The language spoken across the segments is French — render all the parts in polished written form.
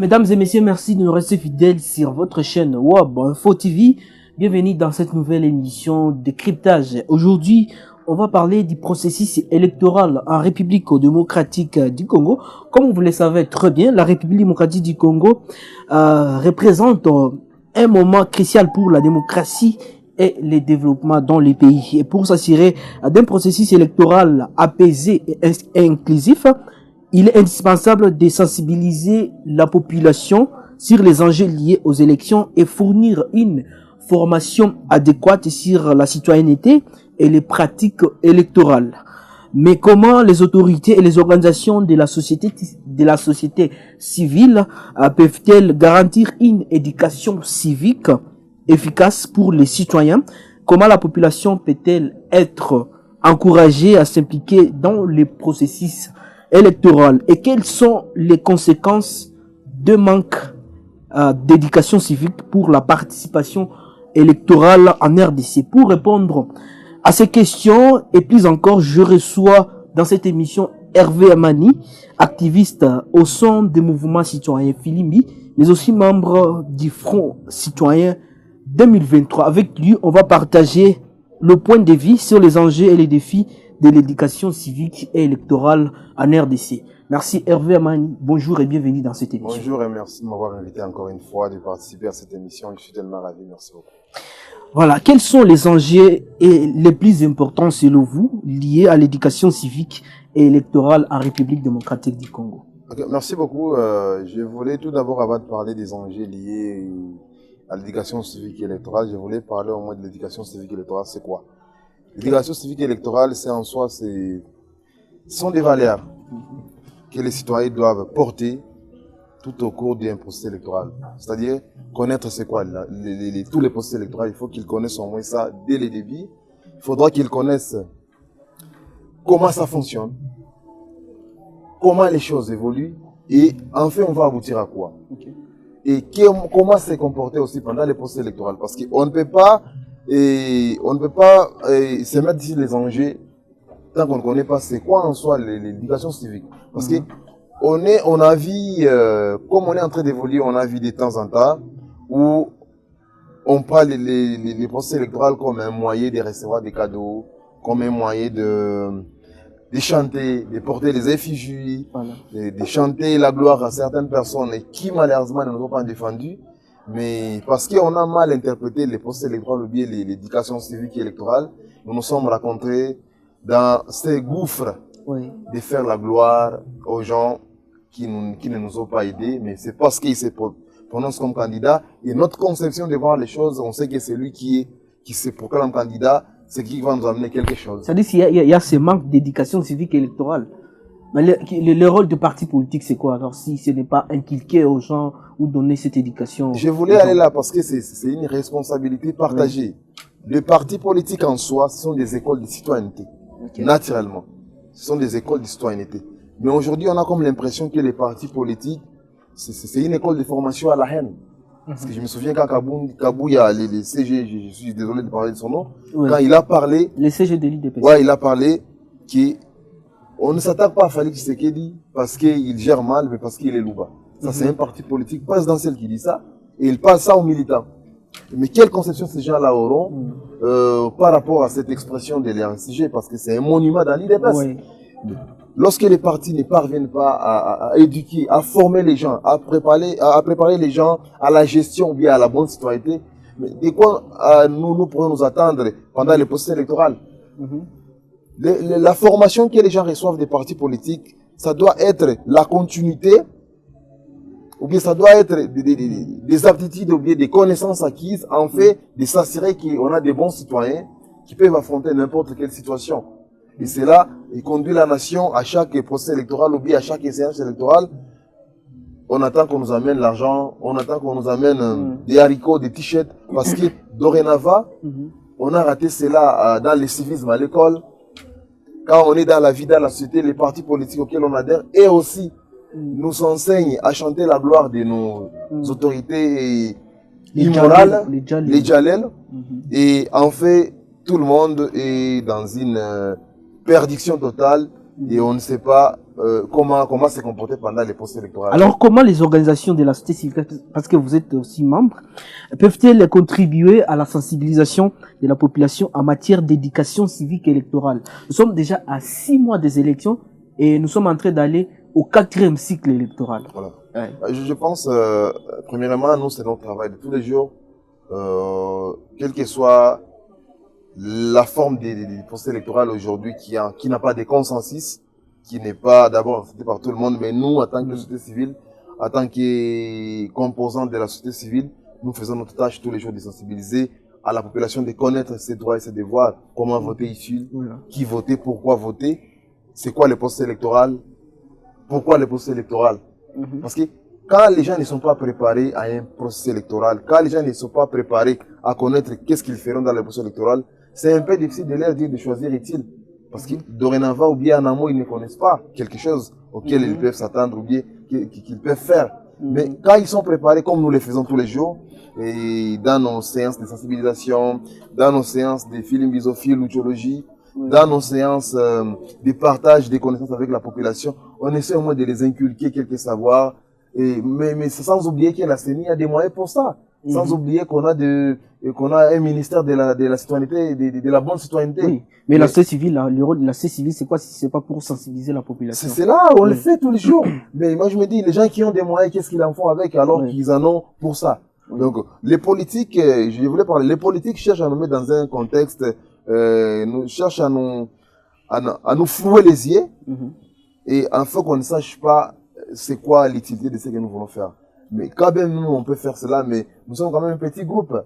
Mesdames et messieurs, merci de nous rester fidèles sur votre chaîne Web Info TV. Bienvenue dans cette nouvelle émission de cryptage. Aujourd'hui, on va parler du processus électoral en République démocratique du Congo. Comme vous le savez très bien, la République démocratique du Congo représente un moment crucial pour la démocratie et le développement dans les pays. Et pour s'assurer d'un processus électoral apaisé et inclusif, il est indispensable de sensibiliser la population sur les enjeux liés aux élections et fournir une formation adéquate sur la citoyenneté et les pratiques électorales. Mais comment les autorités et les organisations de la société civile peuvent-elles garantir une éducation civique efficace pour les citoyens? Comment la population peut-elle être encouragée à s'impliquer dans les processus électoraux et quelles sont les conséquences de manque d'éducation civique pour la participation électorale en RDC? Pour répondre à ces questions et plus encore, je reçois dans cette émission Hervé Amani, activiste au sein des mouvements citoyens Filimbi, mais aussi membre du Front citoyen 2023. Avec lui, on va partager le point de vue sur les enjeux et les défis de l'éducation civique et électorale en RDC. Merci Hervé Amani, bonjour et bienvenue dans cette émission. Bonjour et merci de m'avoir invité encore une fois de participer à cette émission. Je suis tellement ravi, merci beaucoup. Voilà, quels sont les enjeux les plus importants selon vous liés à l'éducation civique et électorale en République démocratique du Congo? Okay, merci beaucoup. Je voulais tout d'abord, avant de parler des enjeux liés à l'éducation civique et électorale, je voulais parler au moins de l'éducation civique et électorale. C'est quoi? L'éducation civique et électorale, c'est en soi, ce sont des valeurs que les citoyens doivent porter tout au cours d'un processus électoral. C'est-à-dire connaître c'est quoi tous les processus électoraux. Il faut qu'ils connaissent au moins ça dès le début. Il faudra qu'ils connaissent comment ça fonctionne, comment les choses évoluent et enfin on va aboutir à quoi. Okay. Et comment se comporter aussi pendant les processus électoraux. Parce qu'on ne peut pas se mettre ici les enjeux tant qu'on ne connaît pas c'est quoi en soi l'éducation civique. Parce que on a vu, comme on est en train d'évoluer, on a vu de temps en temps où on parle les processus électoraux comme un moyen de recevoir des cadeaux, comme un moyen de chanter, de porter les effigies, voilà, de chanter la gloire à certaines personnes qui malheureusement ne nous ont pas défendus. Mais parce qu'on a mal interprété les processus électoraux ou bien l'éducation civique et électorale, nous nous sommes rencontrés dans ces gouffres, oui, de faire la gloire aux gens qui ne nous ont pas aidés, mais c'est parce qu'ils se prononcent comme candidat. Et notre conception de voir les choses, on sait que c'est lui qui se proclame candidat, c'est qui va nous amener quelque chose. C'est-à-dire qu'il y a ce manque d'éducation civique et électorale. Mais le rôle du parti politique, c'est quoi? Alors, si ce n'est pas inculquer aux gens ou donner cette éducation? Je voulais aller là parce que c'est une responsabilité partagée. Oui. Les partis politiques en soi, ce sont des écoles de citoyenneté. Okay. Naturellement. Ce sont des écoles de citoyenneté. Mais aujourd'hui, on a comme l'impression que les partis politiques, c'est une école de formation à la haine. Parce que je me souviens quand Kabou, il y a les CG, je suis désolé de parler de son nom, oui, quand il a parlé... Les CG de l'IDPS. Ouais, il a parlé qu'on ne s'attaque pas à Félix Tshisekedi parce qu'il gère mal, mais parce qu'il est louba. Ça, c'est un parti politique présidentiel qui dit ça, et il passe ça aux militants. Mais quelle conception ces gens-là auront par rapport à cette expression de l'RCG, parce que c'est un monument dans l'IDPS. Oui. Lorsque les partis ne parviennent pas à éduquer, à former les gens, à préparer les gens à la gestion ou bien à la bonne citoyenneté, mais de quoi nous pourrons nous attendre pendant les processus électoraux? La formation que les gens reçoivent des partis politiques, ça doit être la continuité, ou bien ça doit être des aptitudes ou bien des connaissances acquises, en fait, de s'assurer qu'on a des bons citoyens qui peuvent affronter n'importe quelle situation. Et c'est là, il conduit la nation à chaque procès électoral ou bien à chaque séance électorale. On attend qu'on nous amène l'argent, on attend qu'on nous amène des haricots, des t-shirts, parce que dorénavant, on a raté cela dans le civisme à l'école. Quand on est dans la vie, dans la société, les partis politiques auxquels on adhère, et aussi nous enseignent à chanter la gloire de nos autorités immorales, les Djalel. Et en fait, tout le monde est dans une perdition totale et on ne sait pas comment se comporter pendant les postes électoraux. Alors, comment les organisations de la société civile, parce que vous êtes aussi membre, peuvent-elles contribuer à la sensibilisation de la population en matière d'éducation civique et électorale? Nous sommes déjà à 6 mois des élections et nous sommes en train d'aller au 4e cycle électoral. Voilà. Ouais. Je pense, premièrement, nous, c'est notre travail de tous les jours, quelle que soit la forme des postes électoraux aujourd'hui qui n'a pas de consensus, qui n'est pas d'abord accepté par tout le monde, mais nous, en tant que société civile, en tant que composants de la société civile, nous faisons notre tâche tous les jours de sensibiliser à la population, de connaître ses droits et ses devoirs, comment voter ici, qui voter, pourquoi voter, c'est quoi le poste électoral, pourquoi le poste électoral. Parce que quand les gens ne sont pas préparés à un processus électoral, quand les gens ne sont pas préparés à connaître qu'est-ce qu'ils feront dans le processus électoral, c'est un peu difficile de leur dire de choisir utile. Parce que dorénavant, ou bien en amont, ils ne connaissent pas quelque chose auquel ils peuvent s'attendre ou bien qu'ils peuvent faire. Mais quand ils sont préparés, comme nous le faisons tous les jours, et dans nos séances de sensibilisation, dans nos séances de film bisophile ou théologie, dans nos séances de partage des connaissances avec la population, on essaie au moins de les inculquer quelques savoirs. Mais sans oublier que la CENI a des moyens pour ça. Sans oublier qu'on a un ministère de la citoyenneté, de la bonne citoyenneté. Oui. Mais la société civile, le rôle de la société civile, c'est quoi si c'est pas pour sensibiliser la population? C'est là, on le fait tous les jours. Mais moi, je me dis, les gens qui ont des moyens, qu'est-ce qu'ils en font avec alors qu'ils en ont pour ça? Donc, les politiques, je voulais parler, les politiques cherchent à nous mettre dans un contexte, cherchent à nous flouer les yeux, et afin qu'on ne sache pas c'est quoi l'utilité de ce que nous voulons faire. Mais quand même, nous, on peut faire cela, mais nous sommes quand même un petit groupe.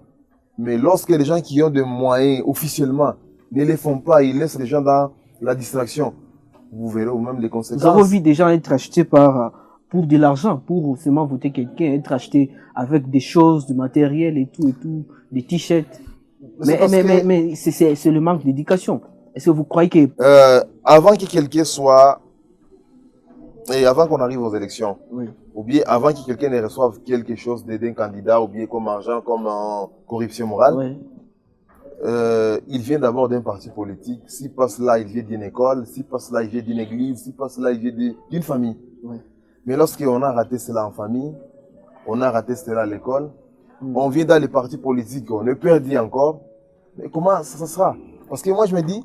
Mais lorsque les gens qui ont des moyens officiellement ne les font pas, ils laissent les gens dans la distraction, vous verrez vous-même les conséquences. Nous avons vu des gens être achetés pour de l'argent, pour seulement voter quelqu'un, être achetés avec des choses, du matériel et tout, des t-shirts. Mais c'est le manque d'éducation. Est-ce que vous croyez que... avant que quelqu'un soit... Et avant qu'on arrive aux élections, ou bien avant que quelqu'un ne reçoive quelque chose d'un candidat, ou bien comme argent, comme corruption morale, il vient d'abord d'un parti politique. S'il passe là, il vient d'une école. S'il passe là, il vient d'une église. S'il passe là, il vient d'une famille. Mais lorsqu'on a raté cela en famille, on a raté cela à l'école, on vient dans les partis politiques, on est perdu encore. Mais comment ça sera? Parce que moi, je me dis,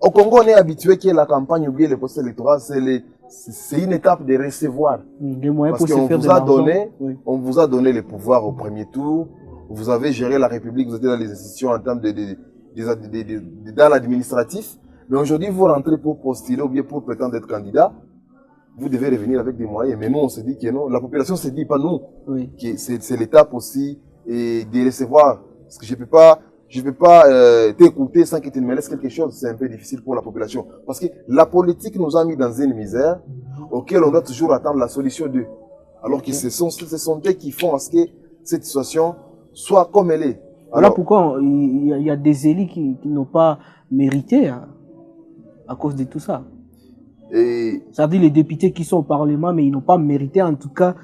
au Congo, on est habitué que la campagne ou bien le poste électoral, c'est une étape de recevoir. Parce qu'on vous a donné le pouvoir au premier tour. Vous avez géré la République, vous êtes dans les institutions en termes dans l'administratif. Mais aujourd'hui, vous rentrez pour postuler ou bien pour prétendre être candidat. Vous devez revenir avec des moyens. Mais nous, on se dit que non. La population se dit, pas nous, que c'est l'étape aussi et de recevoir. Parce que je peux pas t'écouter sans que tu ne me laisses quelque chose. C'est un peu difficile pour la population. Parce que la politique nous a mis dans une misère auquel on doit toujours attendre la solution d'eux. Alors que ce sont eux qui font à ce que cette situation soit comme elle est. Voilà pourquoi il y a des élus qui n'ont pas mérité à cause de tout ça. C'est-à-dire les députés qui sont au Parlement, mais ils n'ont pas mérité en tout cas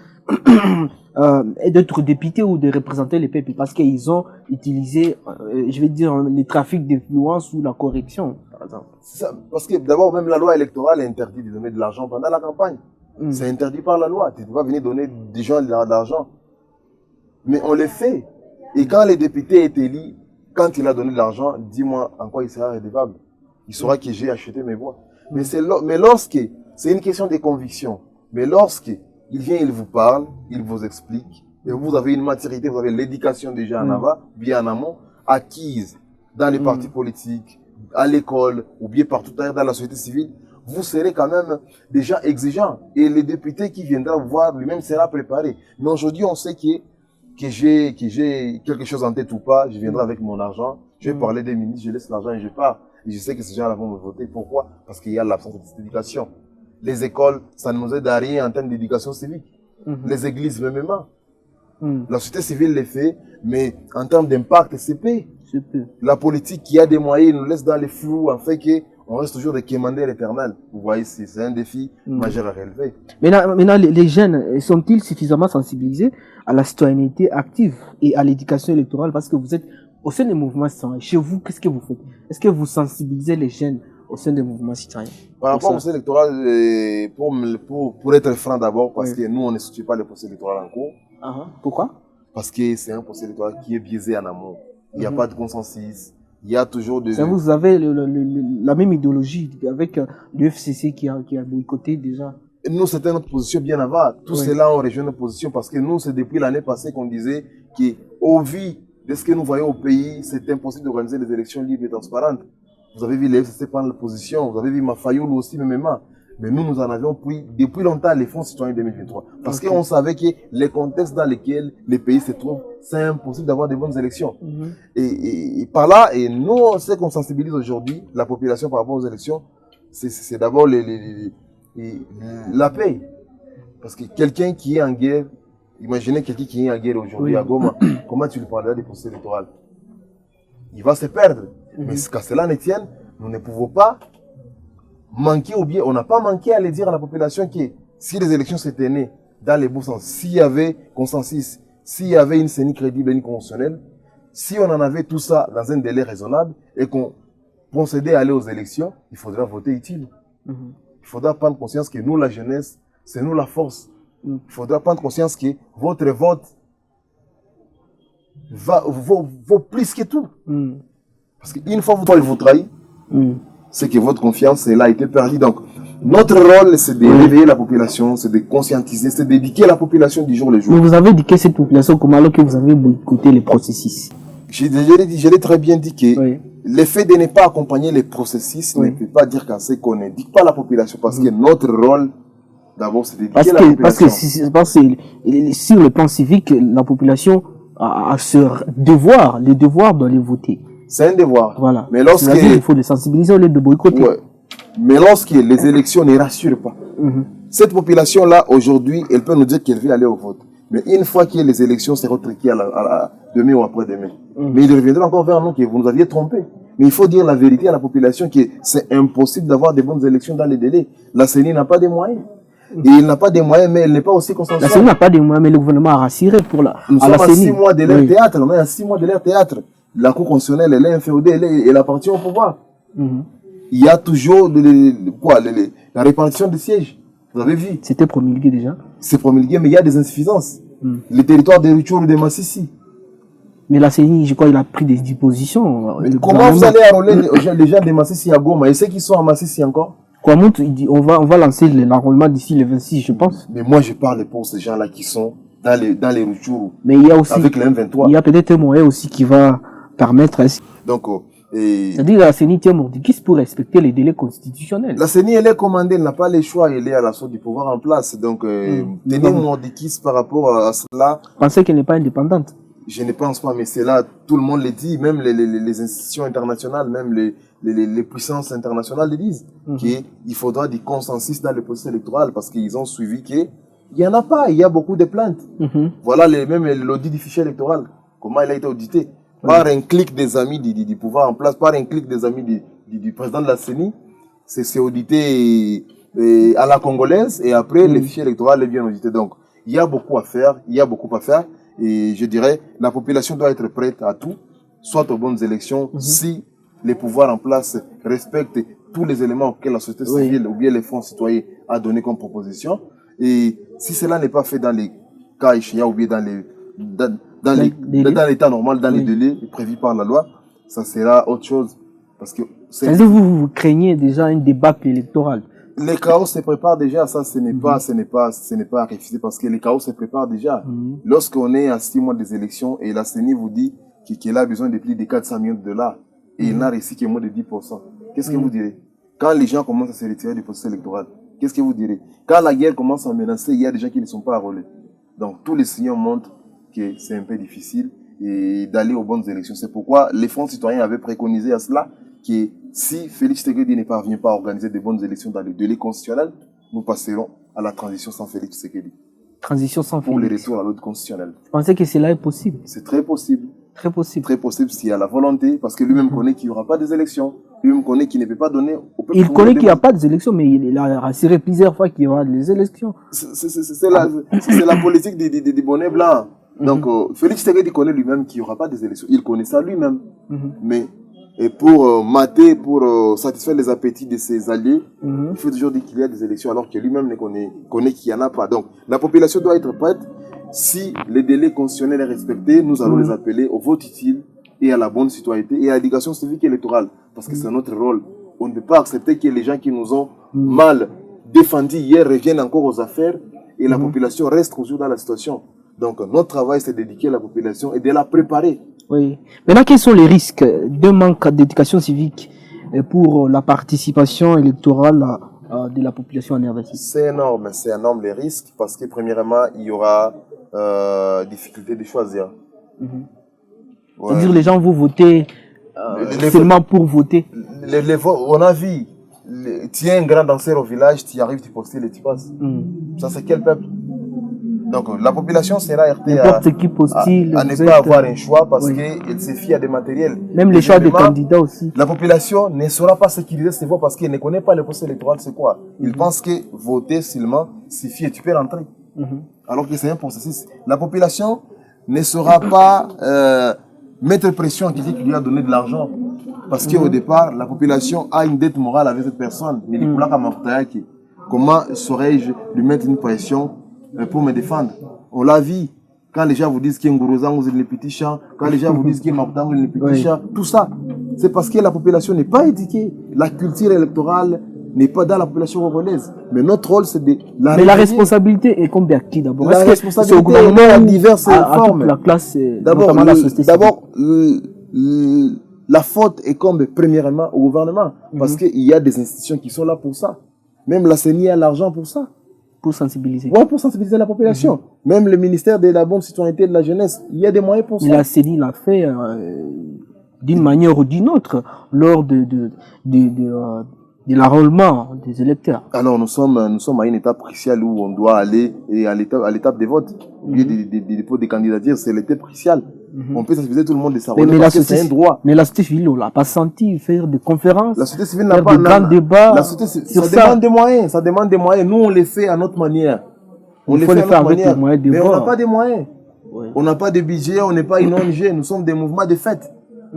d'être députés ou de représenter les peuples parce qu'ils ont utilisé, je vais dire, les trafics d'influence ou la corruption, par exemple. Ça, parce que d'abord, même la loi électorale interdit de donner de l'argent pendant la campagne. C'est interdit par la loi. Tu ne peux pas venir donner des gens de l'argent. Mais on le fait. Et quand le député est élu, quand il a donné de l'argent, dis-moi en quoi il sera redevable. Il saura que j'ai acheté mes voix. Mais lorsque, c'est une question de conviction, mais lorsque il vient, il vous parle, il vous explique, et vous avez une maturité, vous avez l'éducation déjà en avant, bien en amont, acquise dans les partis politiques, à l'école, ou bien partout ailleurs dans la société civile, vous serez quand même déjà exigeant. Et le député qui viendra vous voir lui-même sera préparé. Mais aujourd'hui, on sait que j'ai quelque chose en tête ou pas, je viendrai avec mon argent, je vais parler des ministres, je laisse l'argent et je pars. Et je sais que ces gens-là vont me voter. Pourquoi? Parce qu'il y a l'absence de cette éducation. Les écoles, ça ne nous aide à rien en termes d'éducation civique. Les églises, même. La société civile les fait, mais en termes d'impact, c'est peu. La politique qui a des moyens nous laisse dans les flous, en fait qu'on reste toujours des quémandeurs éternels. Vous voyez, c'est un défi majeur à relever. Maintenant, les jeunes sont-ils suffisamment sensibilisés à la citoyenneté active et à l'éducation électorale parce que vous êtes au sein des mouvements citoyens? Chez vous, qu'est-ce que vous faites? Est-ce que vous sensibilisez les jeunes au sein des mouvements citoyens? Par rapport au processus électoral, pour être franc d'abord, parce que nous, on ne soutient pas le processus électoral en cours. Pourquoi? Parce que c'est un processus électoral qui est biaisé en amont. Il n'y a pas de consensus. Il y a toujours des... Vous avez la même idéologie avec l'UFCC qui a boycotté déjà. Nous, c'était notre position bien avant. Tout cela ont rejoint notre position parce que nous, c'est depuis l'année passée qu'on disait qu'au vu de ce que nous voyons au pays, c'est impossible d'organiser des élections libres et transparentes. Vous avez vu les FCC prendre la position, vous avez vu Mafayoulou aussi, même. Mais nous, nous en avions pris depuis longtemps les fonds citoyens 2023. Parce qu'on savait que les contextes dans lesquels les pays se trouvent, c'est impossible d'avoir de bonnes élections. Et par là, et nous, ce qu'on sensibilise aujourd'hui, la population par rapport aux élections, c'est d'abord la paix. Parce que quelqu'un qui est en guerre, imaginez quelqu'un qui est en guerre aujourd'hui à Goma, comment tu lui parleras des processus électoraux? Il va se perdre. Mais qu'à cela ne tienne, nous ne pouvons pas manquer ou bien, on n'a pas manqué à le dire à la population que si les élections s'étaient nées dans les bons sens, s'il y avait consensus, s'il y avait une CENI crédible et une conventionnelle, si on en avait tout ça dans un délai raisonnable et qu'on procédait à aller aux élections, il faudra voter utile. Il faudra prendre conscience que nous, la jeunesse, c'est nous la force. Il faudra prendre conscience que votre vote vaut plus que tout. Parce qu'une fois que vous trahissez, c'est que votre confiance elle a été perdue. Donc, notre rôle, c'est de réveiller la population, c'est de conscientiser, c'est d'éduquer la population du jour le jour. Mais vous avez éduqué cette population comment alors que vous avez boycotté les processus? Je l'ai très bien dit que le fait de ne pas accompagner les processus ne peut pas dire qu'on n'éduque pas la population. Parce que notre rôle, d'abord, c'est d'éduquer la population. Parce que sur le plan civique, la population a ce devoir, le devoir d'aller voter. C'est un devoir. Voilà. Mais il faut les sensibiliser au lieu de boycotter. Mais lorsque les élections ne rassurent pas, cette population-là, aujourd'hui, elle peut nous dire qu'elle veut aller au vote. Mais une fois que les élections seront truquées à demain ou après-demain, mais ils reviendront encore vers nous que vous nous aviez trompés. Mais il faut dire la vérité à la population que c'est impossible d'avoir de bonnes élections dans les délais. La CENI n'a pas de moyens. Et il n'a pas de moyens, mais elle n'est pas aussi consensuelle. La CENI n'a pas de moyens, mais le gouvernement a rassuré pour la Nous sommes à 6 mois de leur théâtre. On est à 6 mois de leur théâtre. La Cour constitutionnelle, elle est inféodée, elle appartient au pouvoir. Il y a toujours la répartition des sièges. Vous avez vu? C'était promulgué déjà. C'est promulgué, mais il y a des insuffisances. Le territoire de Rutshuru et de Massissi. Mais la CENI, je crois, il a pris des dispositions. Comment vous allez enrôler les gens de Massissi à Goma et ceux qui sont à Massissi encore? On va lancer l'enrôlement d'ici le 26, je pense. Mais moi, je parle pour ces gens-là qui sont dans les Rutshuru. Mais il y a aussi, avec le M23. Il y a peut-être un moyen aussi qui va permettre. Donc, c'est-à-dire la CENI tient mordicus pour respecter les délais constitutionnels. La CENI, elle est commandée, elle n'a pas les choix, elle est à l'assaut du pouvoir en place. Donc, tenir mordicus par rapport à cela. Pensez qu'elle n'est pas indépendante? Je ne pense pas, mais c'est là, tout le monde le dit, même les institutions internationales, même les puissances internationales le disent, qu'il faudra du consensus dans le processus électoral parce qu'ils ont suivi qu'il n'y en a pas, il y a beaucoup de plaintes. Voilà même l'audit du fichier électoral, comment il a été audité. Par un clic des amis du pouvoir en place, par un clic des amis du président de la CENI, c'est audité à la congolaise et après le fichier électoral est bien audité. Donc, il y a beaucoup à faire, et je dirais, la population doit être prête à tout, soit aux bonnes élections, si les pouvoirs en place respectent tous les éléments auxquels la société civile ou bien les fonds citoyens a donné comme proposition. Et si cela n'est pas fait dans les cas échéants ou bien dans l'état normal, dans les délais prévus par la loi, ça sera autre chose. Parce que c'est-à-dire vous craignez déjà un débat électoral. Les chaos se préparent déjà, ça ce n'est pas à refuser parce que les chaos se préparent déjà. Lorsqu'on est à 6 mois des élections et la CENI vous dit qu'elle a besoin de plus de 400 millions de dollars et il n'a réussi que moins de 10%, qu'est-ce que vous direz? Quand les gens commencent à se retirer du processus électoral, qu'est-ce que vous direz? Quand la guerre commence à menacer, il y a des gens qui ne sont pas enrôlés. Donc tous les signaux montrent que c'est un peu difficile et d'aller aux bonnes élections. C'est pourquoi les fonds citoyens avaient préconisé à cela que si Félix Tshisekedi ne parvient pas à organiser de bonnes élections dans le délai constitutionnel, nous passerons à la transition sans Félix Tshisekedi. Transition sans Félix. Pour le retour à l'ordre constitutionnel. Vous pensez que cela est possible? C'est très possible. Très possible. Très possible s'il y a la volonté, parce que lui-même connaît qu'il n'y aura pas des élections. Lui-même connaît qu'il ne peut pas donner au peuple. Il connaît qu'il n'y a pas des élections, mais il a rassuré plusieurs fois qu'il y aura des élections. C'est la politique des bonnets blancs. Donc, Félix Tshisekedi connaît lui-même qu'il n'y aura pas des élections. Il connaît ça lui-même. Mais et pour mater, pour satisfaire les appétits de ses alliés, il faut toujours dire qu'il y a des élections alors que lui-même ne connaît qu'il n'y en a pas. Donc, la population doit être prête. Si les délais constitutionnels sont respectés, nous allons les appeler au vote utile et à la bonne citoyenneté et à l'éducation civique et électorale. Parce que c'est notre rôle. On ne peut pas accepter que les gens qui nous ont mal défendus hier reviennent encore aux affaires et la population reste toujours dans la situation. Donc, notre travail, c'est d'éduquer la population et de la préparer. Oui. Maintenant, quels sont les risques d'un manque d'éducation civique pour la participation électorale de la population en RDC? C'est énorme les risques parce que premièrement, il y aura difficulté de choisir. C'est-à-dire les gens vont voter seulement pour voter. On a vu, tu es un grand danseur au village, tu arrives, tu postules et tu passes. Ça, c'est quel peuple? Donc, la population sera heurtée à ne pas avoir un choix parce qu'elle se fie à des matériels. Même les choix des candidats aussi. La population ne saura pas sécuriser ses voix parce qu'elle ne connaît pas le processus électoral, c'est quoi. Ils pensent que voter seulement suffit et tu peux rentrer. Alors que c'est un processus. La population ne saura pas mettre pression à quelqu'un qui lui a donné de l'argent. Parce qu'au départ, la population a une dette morale avec cette personne. Comment saurais-je lui mettre une pression pour me défendre? On l'a vu. Quand les gens vous disent qu'il y a un gourozang, vous êtes les petits chats. Quand les gens vous disent qu'il y a un maptang, vous êtes les petits chats. Tout ça, c'est parce que la population n'est pas éduquée. La culture électorale n'est pas dans la population congolaise. Mais notre rôle, c'est de la... Mais la responsabilité est combien qui d'abord? La responsabilité est au gouvernement à diverses formes. La classe, d'abord, la faute incombe premièrement au gouvernement. Parce qu'il y a des institutions qui sont là pour ça. Même la CENI a l'argent pour ça. Pour sensibiliser. Oui, pour sensibiliser la population. Même le ministère de la bonne citoyenneté et de la jeunesse, il y a des moyens pour ça. La CENI l'a fait d'une manière ou d'une autre lors de l'enrôlement des électeurs. Alors nous sommes à une étape cruciale où on doit aller et à l'étape des votes. Des dépôts de candidatures, c'est l'étape cruciale. On peut sensibiliser tout le monde de savoir parce que c'est un droit. Mais la société civile, on l'a pas senti faire des conférences. La société civile n'a pas de grands débats. La société civile, ça demande des moyens. Ça demande des moyens. Nous, on les fait à notre manière. On les fait à notre manière. Mais on n'a pas de moyens. On n'a pas de budget, on n'est pas une ONG. Nous sommes des mouvements de fête.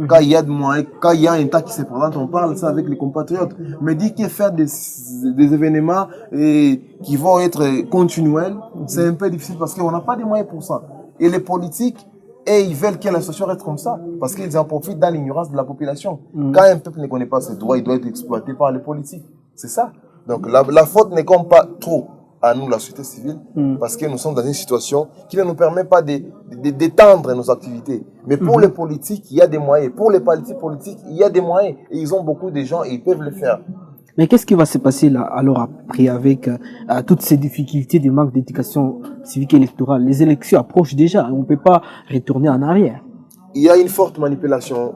Quand il y a de moyens, quand il y a un tas qui se présente, on parle ça avec les compatriotes. Mais dire que faire des événements qui vont être continuels, c'est un peu difficile parce qu'on n'a pas de moyens pour ça. Et les politiques, ils veulent que la situation reste comme ça parce qu'ils en profitent dans l'ignorance de la population. Quand un peuple ne connaît pas ses droits, il doit être exploité par les politiques. C'est ça. Donc la faute ne compte pas trop à nous, la société civile, parce que nous sommes dans une situation qui ne nous permet pas d'étendre nos activités. Mais pour les politiques, il y a des moyens. Pour les partis politiques, il y a des moyens. Et ils ont beaucoup de gens et ils peuvent le faire. Mais qu'est-ce qui va se passer là, alors après, avec toutes ces difficultés de manque d'éducation civique et électorale? Les élections approchent déjà, on ne peut pas retourner en arrière. Il y a une forte manipulation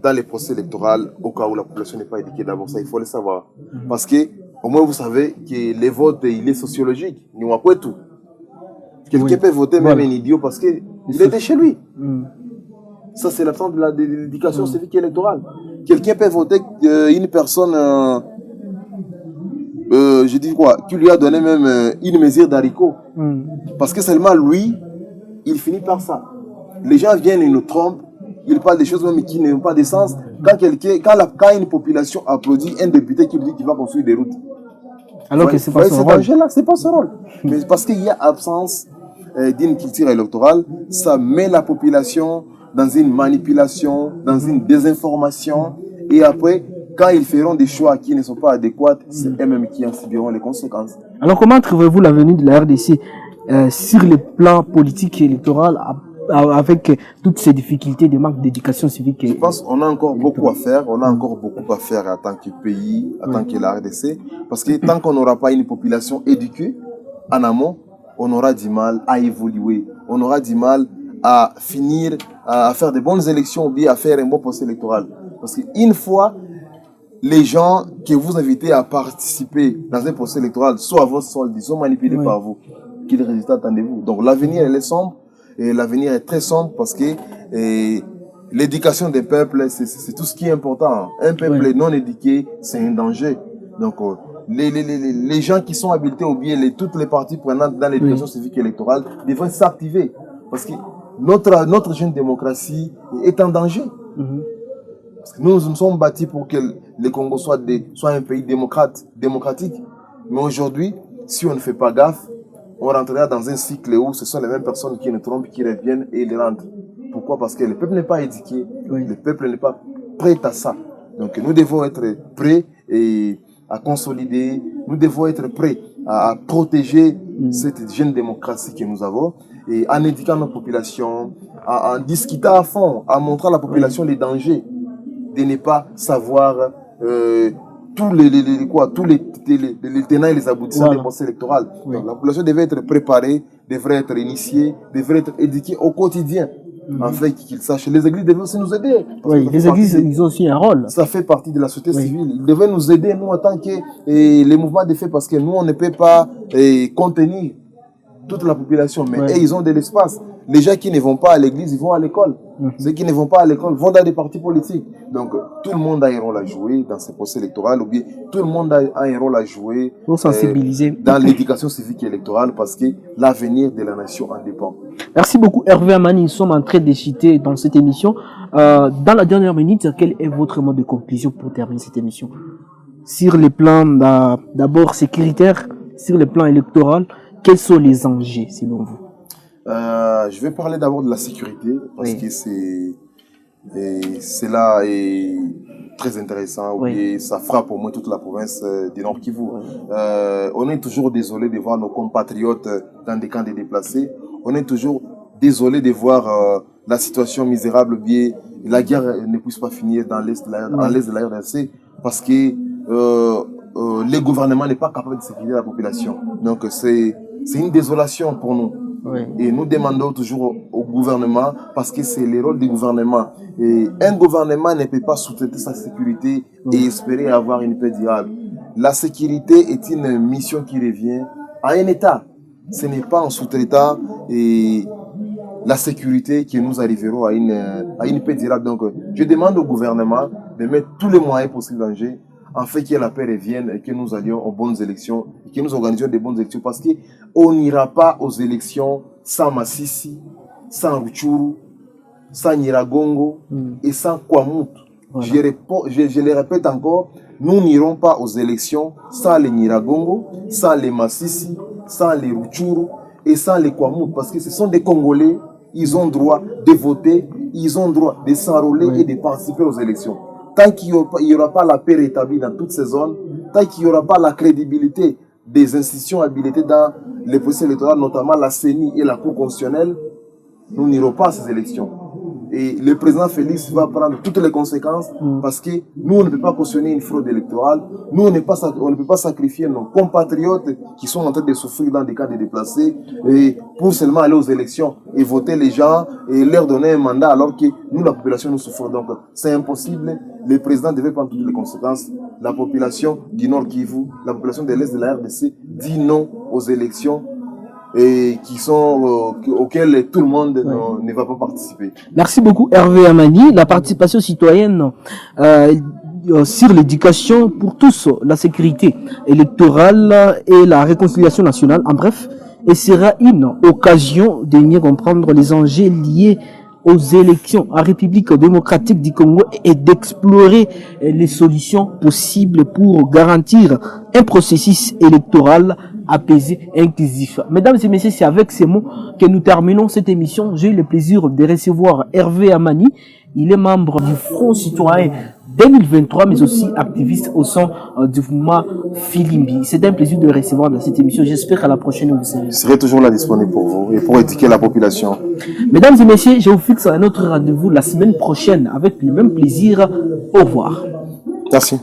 dans les procès électoraux au cas où la population n'est pas éduquée. D'abord, ça, il faut le savoir. Parce que, au moins, vous savez que les votes, il est sociologique. Nous, après tout. Quelqu'un peut voter même un idiot parce qu'il était chez lui. Ça, c'est l'absence de l'éducation civique et électorale. Quelqu'un peut voter une personne, je dis quoi, qui lui a donné même une mesure d'haricot. Parce que seulement lui, il finit par ça. Les gens viennent et nous trompent. Ils parlent des choses même qui n'ont pas de sens. Quand une population applaudit un député qui lui dit qu'il va construire des routes. Alors que c'est pas son rôle. C'est pas son rôle. Mais parce qu'il y a absence d'une culture électorale, ça met la population dans une manipulation, dans une désinformation. Et après, quand ils feront des choix qui ne sont pas adéquats, c'est eux-mêmes qui en subiront les conséquences. Alors comment trouvez-vous l'avenir de la RDC sur le plan politique et électoral avec toutes ces difficultés de manque d'éducation civique? Je pense qu'on a encore beaucoup à faire. On a encore beaucoup à faire en tant que pays, en tant que la RDC. Parce que tant qu'on n'aura pas une population éduquée en amont, on aura du mal à évoluer. On aura du mal à finir, à faire de bonnes élections ou bien à faire un bon procès électoral. Parce qu'une fois, les gens que vous invitez à participer dans un procès électoral, soit à votre solde, ils sont manipulés par vous. Quel résultat attendez-vous? Donc l'avenir, elle est sombre. Et l'avenir est très sombre parce que l'éducation des peuples, c'est tout ce qui est important. Un peuple non éduqué, c'est un danger. Donc, les gens qui sont habilités ou bien toutes les parties prenantes dans l'éducation civique et électorale devraient s'activer. Parce que notre jeune démocratie est en danger. Parce que nous nous sommes bâtis pour que le Congo soit un pays démocratique. Mais aujourd'hui, si on ne fait pas gaffe, on rentrera dans un cycle où ce sont les mêmes personnes qui nous trompent, qui reviennent et ils rentrent. Pourquoi? Parce que le peuple n'est pas éduqué, le peuple n'est pas prêt à ça. Donc nous devons être prêts à consolider, nous devons être prêts à protéger cette jeune démocratie que nous avons, et en éduquant nos populations, en discutant à fond, en montrant à la population les dangers de ne pas savoir tous les tenants et les aboutissants des procès électoraux. Donc, la population devait être préparée, devrait être initiée, devrait être éduquée au quotidien. En fait, qu'ils sachent. Les églises devaient aussi nous aider. Oui, les églises, ils ont aussi un rôle. Ça fait partie de la société civile. Ils devaient nous aider, nous, en tant que les mouvements de fait, parce que nous, on ne peut pas contenir toute la population. Mais eux, ils ont de l'espace. Les gens qui ne vont pas à l'église, ils vont à l'école. Ceux qui ne vont pas à l'école vont dans des partis politiques. Donc, tout le monde a un rôle à jouer dans ces procès électoraux, ou bien tout le monde a un rôle à jouer pour sensibiliser dans l'éducation civique et électorale, parce que l'avenir de la nation en dépend. Merci beaucoup Hervé Amani. Nous sommes en train de citer dans cette émission. Dans la dernière minute, quel est votre mot de conclusion pour terminer cette émission? Sur les plans d'abord sécuritaires, sur le plan électoral, quels sont les enjeux selon vous? Je vais parler d'abord de la sécurité, parce que c'est là est très intéressant, et ça frappe au moins toute la province du Nord Kivu. On est toujours désolé de voir nos compatriotes dans des camps de déplacés. On est toujours désolé de voir la situation misérable, bien la guerre ne puisse pas finir dans l'est de la RDC, parce que le gouvernement n'est pas capable de sécuriser la population. Donc c'est une désolation pour nous. Et nous demandons toujours au gouvernement, parce que c'est le rôle du gouvernement. Et un gouvernement ne peut pas sous-traiter sa sécurité et espérer avoir une paix durable. La sécurité est une mission qui revient à un État. Ce n'est pas en sous-traitant la sécurité que nous arriverons à une paix durable. Donc, je demande au gouvernement de mettre tous les moyens possibles en jeu, en fait que la paix revienne et que nous allions aux bonnes élections, et que nous organisions des bonnes élections, parce qu'on n'ira pas aux élections sans Massissi, sans Ruchuru, sans Nyiragongo et sans Kwamut. Je le répète encore, nous n'irons pas aux élections sans les Nyiragongo, sans les Massissi, sans les Ruchuru et sans les Kwamut, parce que ce sont des Congolais, ils ont droit de voter, ils ont droit de s'enrôler et de participer aux élections. Tant qu'il n'y aura pas la paix rétablie dans toutes ces zones, tant qu'il n'y aura pas la crédibilité des institutions habilitées dans les processus électoraux, notamment la CENI et la Cour constitutionnelle, nous n'irons pas à ces élections. Et le président Félix va prendre toutes les conséquences, parce que nous, on ne peut pas cautionner une fraude électorale. Nous, on ne peut pas sacrifier nos compatriotes qui sont en train de souffrir dans des cas de déplacés, et pour seulement aller aux élections et voter les gens et leur donner un mandat, alors que nous, la population, nous souffrons. Donc, c'est impossible. Le président devait prendre toutes les conséquences. La population du Nord Kivu, la population de l'Est de la RDC dit non aux élections et auxquelles tout le monde ne va pas participer. Merci beaucoup Hervé Amani. La participation citoyenne sur l'éducation pour tous, la sécurité électorale et la réconciliation nationale, en bref, et sera une occasion de mieux comprendre les enjeux liés aux élections en République démocratique du Congo et d'explorer les solutions possibles pour garantir un processus électoral apaisé et inclusif. Mesdames et messieurs, c'est avec ces mots que nous terminons cette émission. J'ai eu le plaisir de recevoir Hervé Amani. Il est membre du Front Citoyen 2023, mais aussi activiste au sein du mouvement Filimbi. C'est un plaisir de le recevoir dans cette émission. J'espère qu'à la prochaine, vous serez. Je serai toujours là disponible pour vous et pour éduquer la population. Mesdames et messieurs, je vous fixe un autre rendez-vous la semaine prochaine avec le même plaisir. Au revoir. Merci.